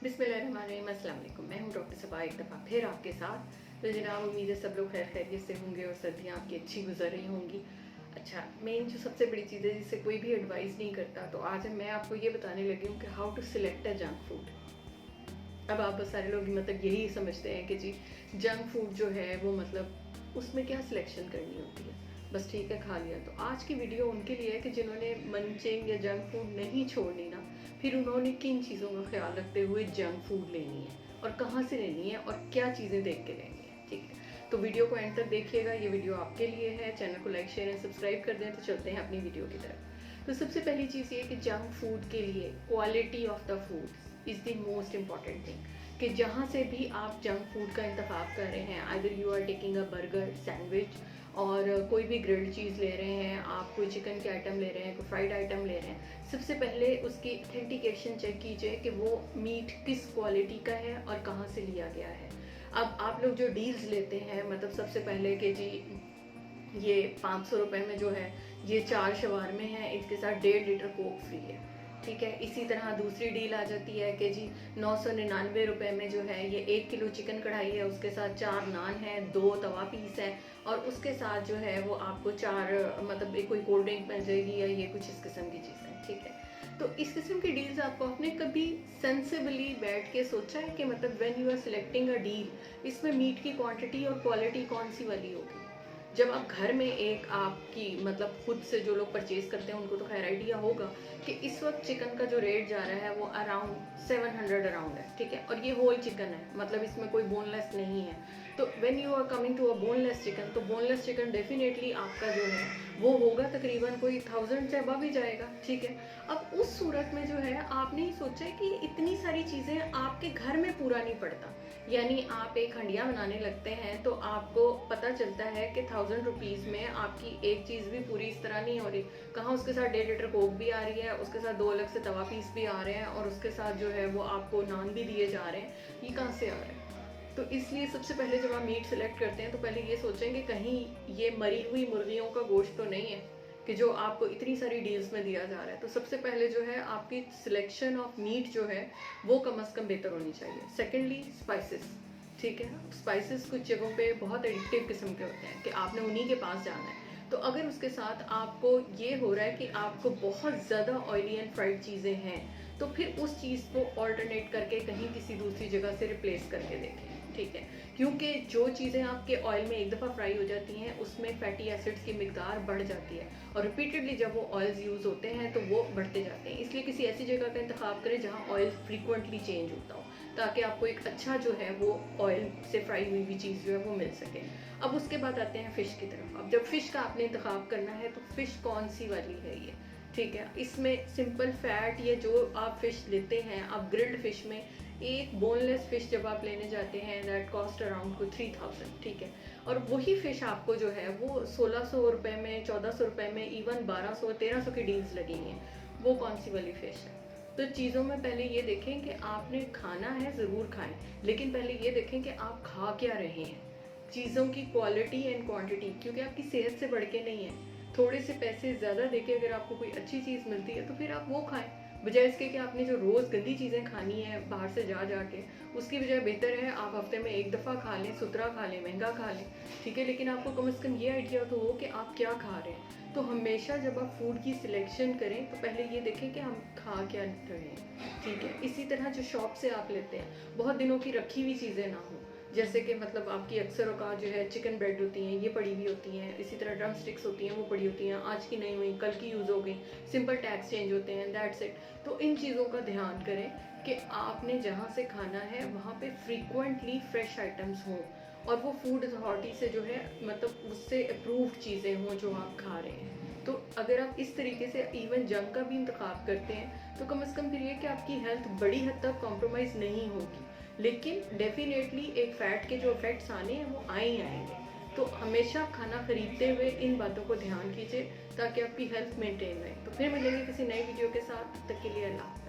बिस्मिल्लाहिर्रहमानिर्रहीम, अस्सलाम वालेकुम। मैं हूं डॉक्टर सबा एक दफ़ा फिर आपके साथ। तो जनाब, उम्मीद है सब लोग खैर खैरियत से होंगे और सर्दियाँ आपकी अच्छी गुजर रही होंगी। अच्छा, मेन जो सबसे बड़ी चीज़ है जिससे कोई भी एडवाइस नहीं करता, तो आज मैं आपको ये बताने लगी हूँ कि how to select a junk food. अब आप बहुत सारे लोग मतलब यही समझते हैं कि जी जंक फूड जो है वो मतलब उसमें क्या सिलेक्शन करनी होती है, बस ठीक है खा लिया। तो आज की वीडियो उनके लिए है कि जिन्होंने मंचिंग या जंक फूड नहीं छोड़नी ना, फिर उन्होंने किन चीज़ों का ख्याल रखते हुए जंक फूड लेनी है और कहाँ से लेनी है और क्या चीज़ें देख के लेनी है। ठीक है, तो वीडियो को एंड तक देखिएगा, ये वीडियो आपके लिए है। चैनल को लाइक शेयर एंड सब्सक्राइब कर दें। तो चलते हैं अपनी वीडियो की तरफ। तो सबसे पहली चीज़ ये कि जंक फूड के लिए quality of the food is the most important thing. कि जहाँ से भी आप जंक फूड का इंतखाब कर रहे हैं, either you are taking a burger, sandwich और कोई भी ग्रिल्ड चीज़ ले रहे हैं, आप कोई चिकन के आइटम ले रहे हैं, कोई फ्राइड आइटम ले रहे हैं, सबसे पहले उसकी ऑथेंटिकेशन चेक कीजिए कि वो मीट किस क्वालिटी का है और कहाँ से लिया गया है। अब आप लोग जो डील्स लेते हैं, मतलब सबसे पहले कि जी ये 500 रुपये में जो है ये 4 शवारमे हैं, इसके साथ 1.5 लीटर कोक फ्री है। ठीक है, इसी तरह दूसरी डील आ जाती है कि जी 999 रुपये में जो है ये 1 किलो चिकन कढ़ाई है, उसके साथ 4 नान है, 2 तवा पीस है और उसके साथ जो है वो आपको 4 मतलब एक कोई कोल्ड ड्रिंक बन जाएगी या ये कुछ इस किस्म की चीज़ें। ठीक है, तो इस किस्म की डील्स आपको आपने कभी सेंसिबली बैठ के सोचा है कि मतलब when you are selecting a deal, इसमें मीट की क्वांटिटी और क्वालिटी कौन सी वाली होगी। जब आप घर में एक आपकी मतलब खुद से जो लोग परचेज करते हैं उनको तो खैर आइडिया होगा कि इस वक्त चिकन का जो रेट जा रहा है वो अराउंड 700 अराउंड है। ठीक है, और ये होल चिकन है, मतलब इसमें कोई बोनलेस नहीं है। तो when you are coming to a boneless chicken, तो बोनलेस चिकन डेफिनेटली आपका जो है वो होगा तकरीबन कोई 1000 से अबव ही जाएगा। ठीक है, अब उस सूरत में जो है आपने ही सोचा है कि इतनी सारी चीज़ें आपके घर में पूरा नहीं पड़ता। यानी आप एक हंडिया बनाने लगते हैं तो आपको पता चलता है कि 1000 रुपीज़ में आपकी एक चीज़ भी पूरी इस तरह नहीं हो रही। कहाँ उसके साथ 1.5 लीटर कोक भी आ रही है, उसके साथ 2 अलग से तवा पीस भी आ रहे हैं और उसके साथ जो है वो आपको नान भी दिए जा रहे हैं। ये कहाँ से आ रहा है? तो इसलिए सबसे पहले जब आप मीट सेलेक्ट करते हैं तो पहले ये सोचें कि कहीं ये मरी हुई मुर्गियों का गोश्त तो नहीं है कि जो आपको इतनी सारी डील्स में दिया जा रहा है। तो सबसे पहले जो है आपकी सिलेक्शन ऑफ मीट जो है वो कम से कम बेहतर होनी चाहिए। Secondly, spices. ठीक है, स्पाइसेस कुछ जगहों पे बहुत एडिक्टिव किस्म के होते हैं कि आपने उन्हीं के पास जाना है। तो अगर उसके साथ आपको ये हो रहा है कि आपको बहुत ज़्यादा ऑयली एंड फ्राइड चीज़ें हैं, तो फिर उस चीज़ को ऑल्टरनेट करके कहीं किसी दूसरी जगह से रिप्लेस करके देखें। ठीक है, क्योंकि जो चीज़ें आपके ऑयल में एक दफ़ा फ्राई हो जाती हैं उसमें फैटी एसिड्स की मिकदार बढ़ जाती है और रिपीटेडली जब वो ऑयल्स यूज़ होते हैं तो वो बढ़ते जाते हैं। इसलिए किसी ऐसी जगह का इंतखाब करें जहाँ ऑयल फ्रीक्वेंटली चेंज होता हो, ताकि आपको एक अच्छा जो है वो ऑयल से फ्राई हुई भी चीज़ जो है वो मिल सके। अब उसके बाद आते हैं फ़िश की तरफ। अब जब फ़िश का आपने इंतखाब करना है तो फ़िश कौन सी वाली है ये। ठीक है, इसमें सिंपल फैट ये जो आप फ़िश लेते हैं, आप ग्रिल्ड फ़िश में एक बोनलेस फ़िश जब आप लेने जाते हैं दैट कॉस्ट अराउंड कोई 3000। ठीक है, और वही फ़िश आपको जो है वो 1600 रुपये में, 1400 रुपये में, इवन 1200 1300 की डील्स लगी हैं। वो कौन सी वाली फ़िश है? तो चीज़ों में पहले ये देखें कि आपने खाना है ज़रूर खाएं, लेकिन पहले ये देखें कि आप खा क्या रहे हैं। चीज़ों की क्वालिटी एंड क्वांटिटी, क्योंकि आपकी सेहत से बढ़ के नहीं है। थोड़े से पैसे ज़्यादा देके अगर आपको कोई अच्छी चीज़ मिलती है तो फिर आप वो खाएं, बजाय इसके कि आपने जो रोज़ गंदी चीज़ें खानी है बाहर से जा के, उसकी बजाय बेहतर है आप हफ्ते में एक दफ़ा खा लें, सुथरा खा लें, महंगा खा लें। ठीक है, लेकिन आपको कम से कम ये आइडिया तो हो कि आप क्या खा रहे हैं। तो हमेशा जब आप फूड की सिलेक्शन करें तो पहले ये देखें कि हम खा क्या रहे हैं। ठीक है, इसी तरह जो शॉप से आप लेते हैं बहुत दिनों की रखी हुई चीज़ें ना हो, जैसे कि मतलब आपकी अक्सर औकात जो है चिकन ब्रेड होती हैं ये पड़ी हुई होती हैं, इसी तरह ड्रम स्टिक्स होती हैं वो पड़ी होती हैं, आज की नहीं हुई कल की यूज़ हो गई, सिंपल टैग्स चेंज होते हैं, दैट्स इट। तो इन चीज़ों का ध्यान करें कि आपने जहाँ से खाना है वहाँ पे फ्रीक्वेंटली फ्रेश आइटम्स हों और वो फूड अथॉरिटी से जो है मतलब उससे अप्रूव्ड चीज़ें हों जो आप खा रहे हैं। तो अगर आप इस तरीके से इवन जंक का भी इंतखाब करते हैं तो कम से कम फिर ये कि आपकी हेल्थ बड़ी हद तक कॉम्प्रोमाइज़ नहीं होगी, लेकिन डेफिनेटली एक फ़ैट के जो इफेक्ट्स आने हैं वो आए ही आएंगे। तो हमेशा खाना खरीदते हुए इन बातों को ध्यान कीजिए ताकि आपकी हेल्थ मेंटेन रहे। तो फिर मिलेंगे किसी नई वीडियो के साथ, तब तक के लिए अल्लाह।